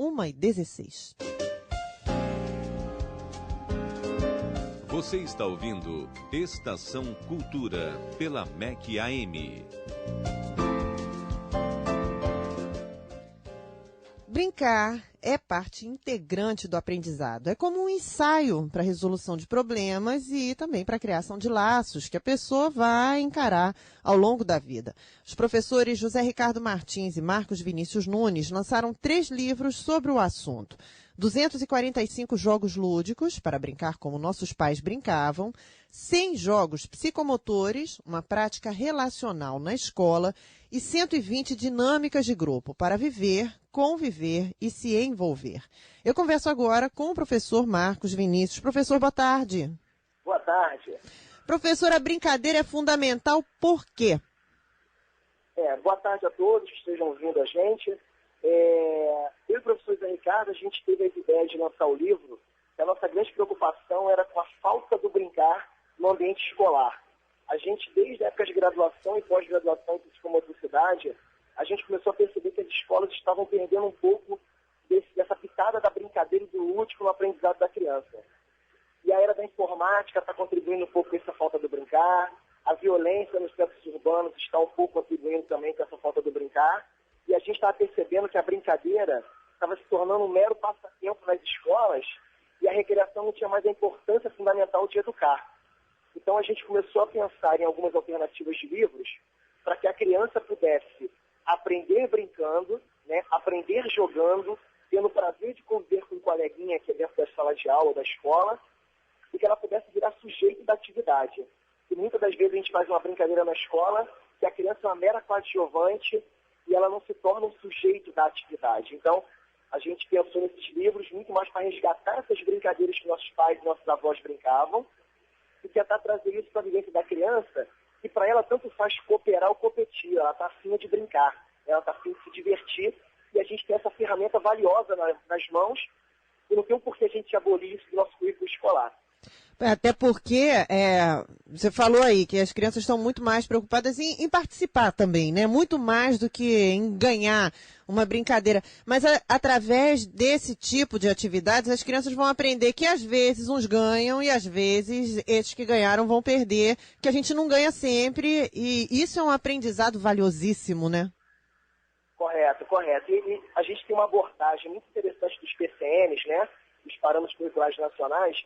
1h16. Você está ouvindo Estação Cultura, pela MEC AM. Brincar é parte integrante do aprendizado. É como um ensaio para a resolução de problemas e também para a criação de laços que a pessoa vai encarar ao longo da vida. Os professores José Ricardo Martins e Marcos Vinícius Nunes lançaram 3 livros sobre o assunto. 245 jogos lúdicos para brincar como nossos pais brincavam, 100 jogos psicomotores, uma prática relacional na escola e 120 dinâmicas de grupo para viver, conviver e se envolver. Eu converso agora com o professor Marcos Vinícius. Professor, boa tarde. Boa tarde. Professor, a brincadeira é fundamental por quê? Boa tarde a todos que estejam ouvindo a gente. Eu e o professor Zé Ricardo, a gente teve a ideia de lançar o livro, que a nossa grande preocupação era com a falta do brincar no ambiente escolar. A gente, desde a época de graduação e pós-graduação em psicomotricidade, a gente começou a perceber que as escolas estavam perdendo um pouco dessa pitada da brincadeira e do lúdico no aprendizado da criança. E a era da informática está contribuindo um pouco com essa falta do brincar, a violência nos centros urbanos está um pouco contribuindo também com essa falta do brincar, e a gente estava percebendo que a brincadeira estava se tornando um mero passatempo nas escolas e a recreação não tinha mais a importância fundamental de educar. Então a gente começou a pensar em algumas alternativas de livros para que a criança pudesse aprender brincando, né, aprender jogando, tendo o prazer de conviver com um coleguinha que é dentro da sala de aula ou da escola, e que ela pudesse virar sujeito da atividade. E muitas das vezes a gente faz uma brincadeira na escola que a criança é uma mera coadjuvante e ela não se torna um sujeito da atividade. Então, a gente pensou nesses livros muito mais para resgatar essas brincadeiras que nossos pais e nossos avós brincavam e tentar trazer isso para a vivência da criança, e para ela tanto faz cooperar ou competir, ela está afim de brincar, ela está afim de se divertir, e a gente tem essa ferramenta valiosa nas mãos, e não tem um porquê a gente abolir isso do nosso currículo escolar. Até porque, você falou aí que as crianças estão muito mais preocupadas em participar também, né? Muito mais do que em ganhar uma brincadeira. Mas através desse tipo de atividades, as crianças vão aprender que às vezes uns ganham e às vezes esses que ganharam vão perder, que a gente não ganha sempre, e isso é um aprendizado valiosíssimo, né? Correto. E a gente tem uma abordagem muito interessante dos PCNs, né? Dos Parâmetros Curriculares Nacionais,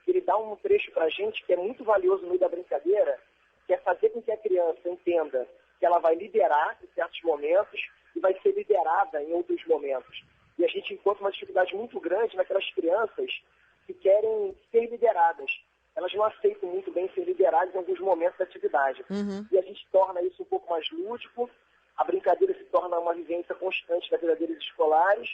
que ele dá um trecho para a gente que é muito valioso no meio da brincadeira, que é fazer com que a criança entenda que ela vai liderar em certos momentos e vai ser liderada em outros momentos. E a gente encontra uma dificuldade muito grande naquelas crianças que querem ser lideradas. Elas não aceitam muito bem ser lideradas em alguns momentos da atividade. Uhum. E a gente torna isso um pouco mais lúdico, a brincadeira se torna uma vivência constante da vida deles escolares,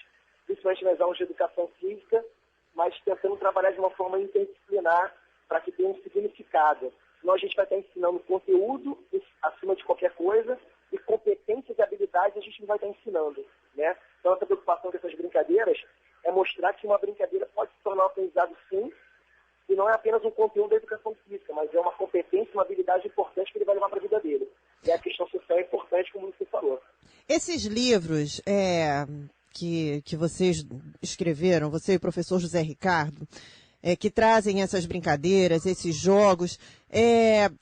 principalmente nas aulas de educação física, mas tentando trabalhar de uma forma interdisciplinar para que tenha um significado. Senão a gente vai estar ensinando conteúdo acima de qualquer coisa e competências e habilidades a gente não vai estar ensinando, né? Então essa preocupação com essas brincadeiras é mostrar que uma brincadeira pode se tornar um aprendizado sim, e não é apenas um conteúdo da educação física, mas é uma competência, uma habilidade importante que ele vai levar para a vida dele. E a questão social é importante, como você falou. Esses livros que vocês escreveram, você e o professor José Ricardo, que trazem essas brincadeiras, esses jogos,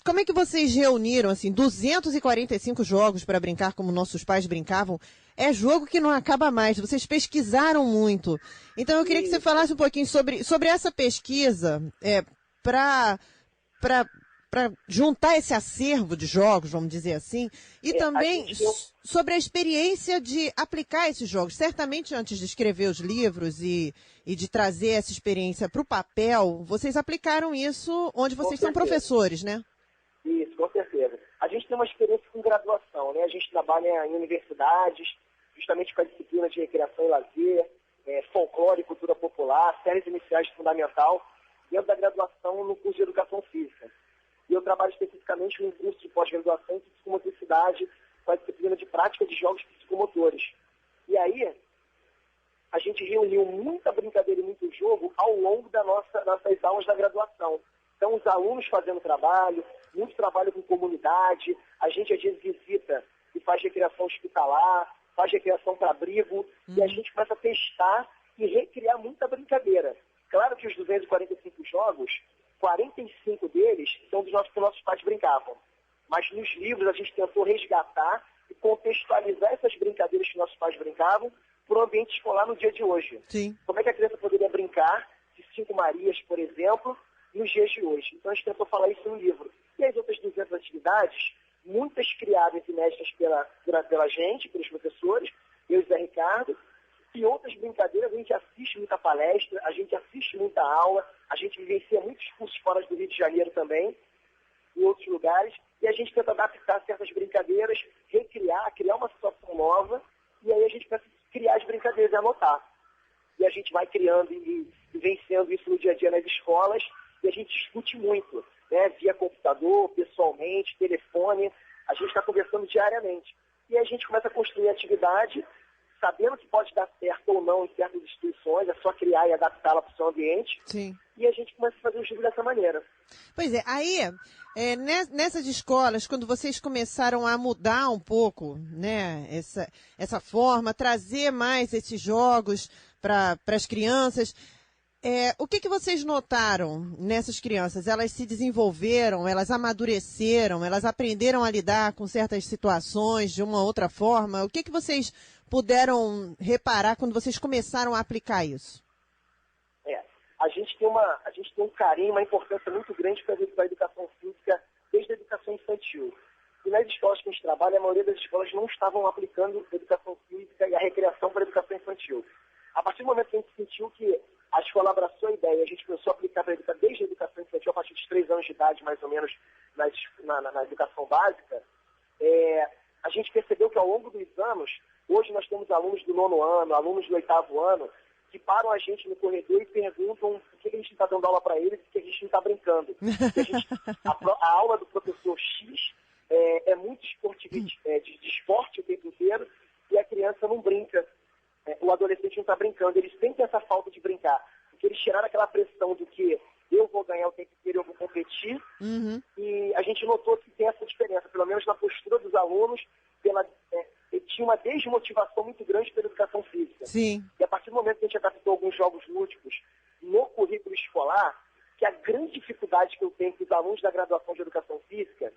como é que vocês reuniram, assim, 245 jogos para brincar como nossos pais brincavam? É jogo que não acaba mais, vocês pesquisaram muito. Então eu queria que você falasse um pouquinho sobre essa pesquisa, para juntar esse acervo de jogos, vamos dizer assim, e também sobre a experiência de aplicar esses jogos. Certamente antes de escrever os livros e de trazer essa experiência para o papel, vocês aplicaram isso onde vocês são professores, né? Isso, com certeza. A gente tem uma experiência com graduação, né? A gente trabalha em universidades, justamente com a disciplina de recreação e lazer, folclore e cultura popular, séries iniciais de fundamental, dentro da graduação no curso de educação física. E eu trabalho especificamente no curso de pós-graduação em psicomotricidade, com a disciplina de prática de jogos psicomotores. E aí, a gente reuniu muita brincadeira e muito jogo ao longo das nossas aulas da graduação. Então, os alunos fazendo trabalho, muito trabalho com comunidade, a gente às vezes visita e faz recreação hospitalar, faz recreação para abrigo, e a gente começa a testar e recriar muita brincadeira. Claro que os 245 jogos, 45 deles são dos nossos que nossos pais brincavam. Mas nos livros a gente tentou resgatar e contextualizar essas brincadeiras que nossos pais brincavam para o ambiente escolar no dia de hoje. Sim. Como é que a criança poderia brincar de 5 Marias, por exemplo, nos dias de hoje? Então a gente tentou falar isso no livro. E as outras 200 atividades, muitas criadas e mestres pela gente, pelos professores, eu e Zé Ricardo, e outras brincadeiras, a gente assiste muita palestra, a gente assiste muita aula, a gente vivencia muitos cursos fora do Rio de Janeiro também, em outros lugares, e a gente tenta adaptar certas brincadeiras, criar uma situação nova, e aí a gente começa a criar as brincadeiras e anotar. E a gente vai criando e vivenciando isso no dia a dia nas escolas, e a gente discute muito, né, via computador, pessoalmente, telefone, a gente está conversando diariamente. E aí a gente começa a construir atividade, sabendo que pode dar certo ou não em certas instituições, é só criar e adaptá-la para o seu ambiente. Sim. E a gente começa a fazer o livro dessa maneira. Pois é, aí, nessas escolas, quando vocês começaram a mudar um pouco, né, essa forma, trazer mais esses jogos para as crianças, o que vocês notaram nessas crianças? Elas se desenvolveram, elas amadureceram, elas aprenderam a lidar com certas situações de uma outra forma? O que vocês puderam reparar quando vocês começaram a aplicar isso? A gente tem um carinho, uma importância muito grande para a educação física desde a educação infantil. E nas escolas que a gente trabalha, a maioria das escolas não estavam aplicando a educação física e a recreação para a educação infantil. A partir do momento que a gente sentiu que a escola abraçou a ideia, a gente começou a aplicar desde a educação infantil, a partir dos 3 anos de idade, mais ou menos, na educação básica, a gente percebeu que ao longo dos anos, hoje nós temos alunos do 9º ano, alunos do 8º ano, que param a gente no corredor e perguntam por que a gente está dando aula para eles e que a gente não está brincando. A aula do professor X é muito esportivo, de esporte o tempo inteiro, e a criança não brinca. O adolescente não está brincando. Eles sentem essa falta de brincar. Porque eles tiraram aquela pressão do que eu vou ganhar o tempo inteiro, eu vou competir. Uhum. E a gente notou que tem essa diferença, pelo menos na postura dos alunos, tinha uma desmotivação muito grande pela educação física. Sim. E a partir do momento que a gente adaptou alguns jogos lúdicos no currículo escolar, que a grande dificuldade que eu tenho com os alunos da graduação de educação física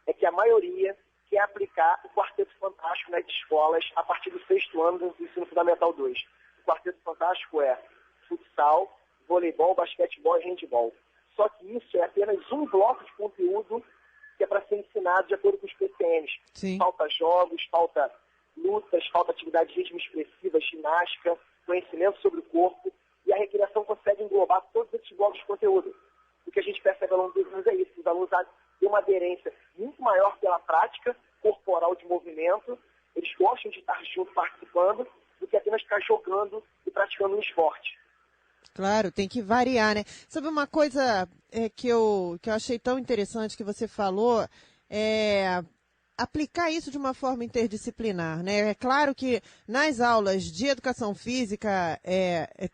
é que a maioria quer aplicar o Quarteto Fantástico nas escolas a partir do 6º ano do Ensino Fundamental 2. O Quarteto Fantástico é futsal, voleibol, basquetebol e handebol. Só que isso é apenas um bloco de conteúdo que é para ser ensinado de acordo com os PCNs. Sim. Falta jogos, falta lutas, falta atividade de ritmo expressiva, ginástica, conhecimento sobre o corpo, e a recreação consegue englobar todos esses blocos de conteúdo. O que a gente percebe ao longo dos anos é isso, os alunos têm uma aderência muito maior pela prática corporal de movimento, eles gostam de estar junto participando, do que apenas ficar jogando e praticando um esporte. Claro, tem que variar, né? Sabe uma coisa que eu achei tão interessante que você falou, aplicar isso de uma forma interdisciplinar, né? É claro que nas aulas de educação física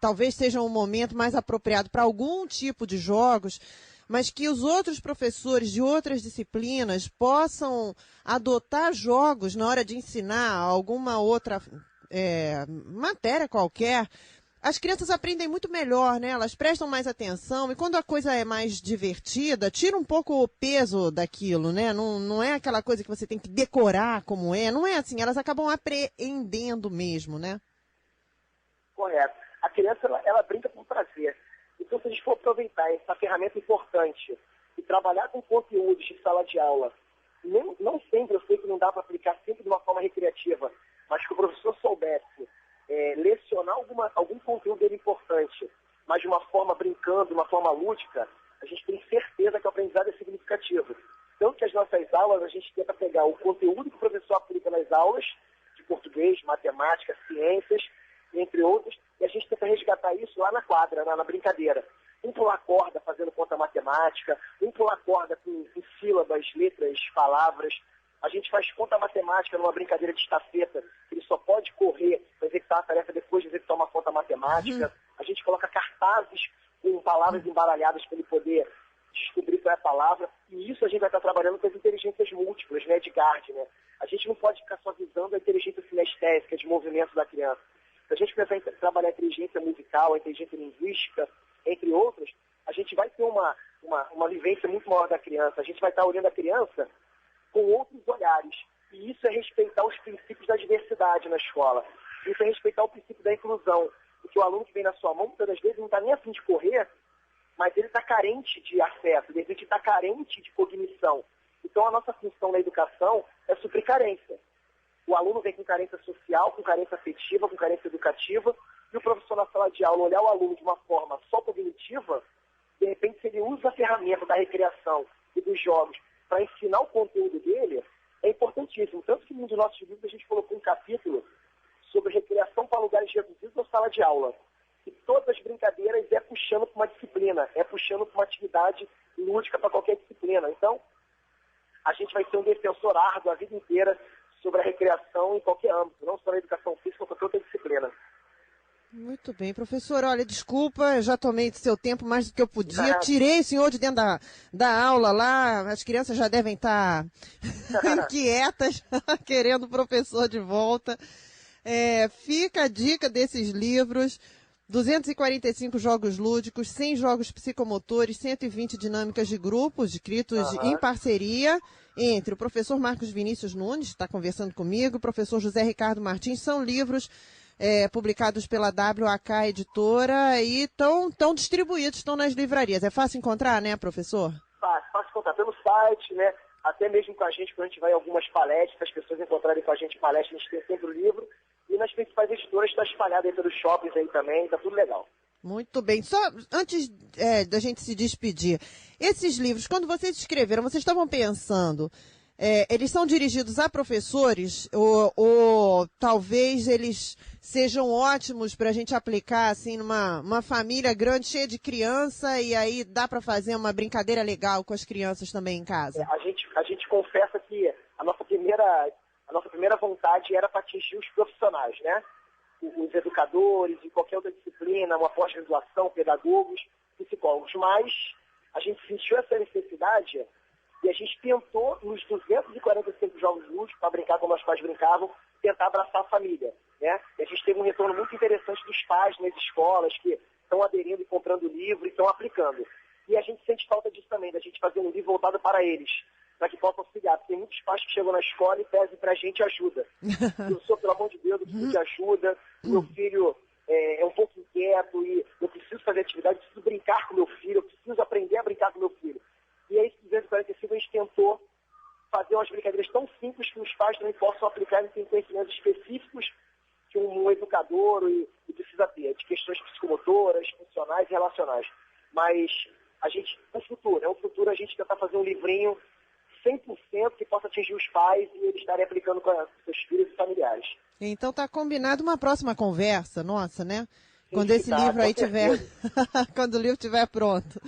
talvez seja um momento mais apropriado para algum tipo de jogos, mas que os outros professores de outras disciplinas possam adotar jogos na hora de ensinar alguma outra matéria qualquer. As crianças aprendem muito melhor, né? Elas prestam mais atenção e quando a coisa é mais divertida, tira um pouco o peso daquilo, né? Não é aquela coisa que você tem que decorar como é. Não é assim, elas acabam apreendendo mesmo, né? Correto. A criança, ela brinca por prazer. Então, se a gente for aproveitar essa ferramenta importante e trabalhar com conteúdos de sala de aula, não sempre, eu sei que não dá para aplicar sempre de uma forma recreativa, mas que o professor soubesse lecionar algum conteúdo dele importante, mas de uma forma brincando, de uma forma lúdica, a gente tem certeza que o aprendizado é significativo. Tanto que as nossas aulas, a gente tenta pegar o conteúdo que o professor aplica nas aulas, de português, matemática, ciências, entre outros, e a gente tenta resgatar isso lá na quadra, na brincadeira. Um pular corda fazendo conta matemática, um pular corda com sílabas, letras, palavras. A gente faz conta matemática numa brincadeira de estafeta, ele só pode correr para executar a tarefa depois de executar uma conta matemática. A gente coloca cartazes com palavras embaralhadas para ele poder descobrir qual é a palavra, e isso a gente vai estar trabalhando com as inteligências múltiplas, né, de Gardner. A gente não pode ficar só visando a inteligência sinestésica, de movimento da criança. Se a gente pensar em trabalhar a inteligência musical, a inteligência linguística, entre outras, a gente vai ter uma vivência muito maior da criança. A gente vai estar olhando a criança com outros olhares. E isso é respeitar os princípios da diversidade na escola. Isso é respeitar o princípio da inclusão. Porque o aluno que vem na sua mão, muitas das vezes, não está nem a fim de correr, mas ele está carente de acesso, de repente está carente de cognição. Então, a nossa função na educação é suprir carência. O aluno vem com carência social, com carência afetiva, com carência educativa, e o professor na sala de aula olhar o aluno de uma forma só cognitiva, de repente, se ele usa a ferramenta da recreação e dos jogos para ensinar o conteúdo dele, é importantíssimo. Tanto que em um dos nossos livros a gente colocou um capítulo sobre recreação para lugares reduzidos ou sala de aula. E todas as brincadeiras é puxando para uma disciplina, é puxando para uma atividade lúdica para qualquer disciplina. Então, a gente vai ser um defensor árduo a vida inteira sobre a recreação em qualquer âmbito, não só na educação física, mas qualquer outra disciplina. Muito bem, professor. Olha, desculpa, eu já tomei do seu tempo mais do que eu podia. Tirei o senhor de dentro da aula lá, as crianças já devem estar inquietas, querendo o professor de volta. Fica a dica desses livros: 245 jogos lúdicos, 100 jogos psicomotores, 120 dinâmicas de grupos, escritos em parceria entre o professor Marcos Vinícius Nunes, que está conversando comigo, o professor José Ricardo Martins. São livros publicados pela WAK Editora e estão distribuídos, estão nas livrarias. É fácil encontrar, né, professor? Fácil encontrar pelo site, né? Até mesmo com a gente, quando a gente vai em algumas palestras, as pessoas encontrarem com a gente palestras, a gente tem sempre o livro. E nas principais editoras está espalhado aí pelos shoppings aí também, tá tudo legal. Muito bem. Só antes da gente se despedir, esses livros, quando vocês escreveram, vocês estavam pensando, eles são dirigidos a professores ou talvez eles sejam ótimos para a gente aplicar assim numa família grande, cheia de criança, e aí dá para fazer uma brincadeira legal com as crianças também em casa? A gente confessa que a nossa primeira vontade era para atingir os profissionais, né? Os educadores e qualquer outra disciplina, uma pós-graduação, pedagogos, psicólogos. Mas a gente sentiu essa necessidade e a gente tentou, nos 245 jogos lúdicos, para brincar como os pais brincavam, tentar abraçar a família, né? E a gente teve um retorno muito interessante dos pais nas escolas que estão aderindo e comprando livro e estão aplicando. E a gente sente falta disso também, da gente fazer um livro voltado para eles, para que possam auxiliar. Porque tem muitos pais que chegam na escola e pedem para a gente ajuda. Professor, pelo amor de Deus, eu preciso de ajuda, meu filho é um pouco inquieto e eu preciso fazer atividade, eu preciso brincar com meu filho, eu preciso aprender a brincar com meu filho. E aí, em 245, a gente tentou fazer umas brincadeiras tão simples que os pais também possam aplicar e tem conhecimentos específicos que um educador precisa ter, de questões psicomotoras, funcionais e relacionais. Mas o futuro a gente tentar fazer um livrinho 100% que possa atingir os pais e eles estarem aplicando com seus filhos e familiares. Então tá combinado uma próxima conversa, nossa, né? Quando esse livro aí tiver, quando o livro estiver pronto.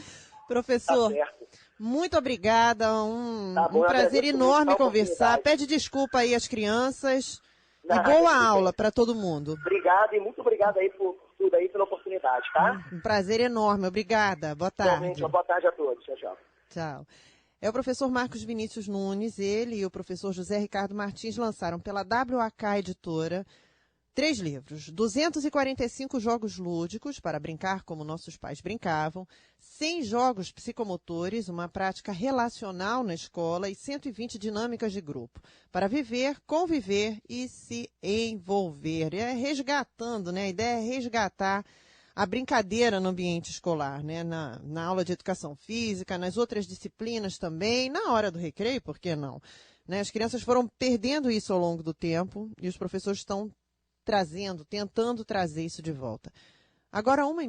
Professor, tá certo. Muito obrigada, um prazer agradeço enorme conversar. Pede desculpa aí às crianças e boa aula para todo mundo. Obrigado e muito obrigado aí por tudo aí, pela oportunidade, tá? Um prazer enorme, obrigada. Boa tarde. Realmente, uma boa tarde a todos. Tchau, tchau. Tchau. É o professor Marcos Vinícius Nunes, ele e o professor José Ricardo Martins lançaram pela WAK Editora 3 livros, 245 jogos lúdicos para brincar como nossos pais brincavam, 100 jogos psicomotores, uma prática relacional na escola e 120 dinâmicas de grupo, para viver, conviver e se envolver. É resgatando, né? A ideia é resgatar a brincadeira no ambiente escolar, né? Na aula de educação física, nas outras disciplinas também, na hora do recreio, por que não? Né? As crianças foram perdendo isso ao longo do tempo e os professores estão tentando trazer isso de volta. Agora 1h30.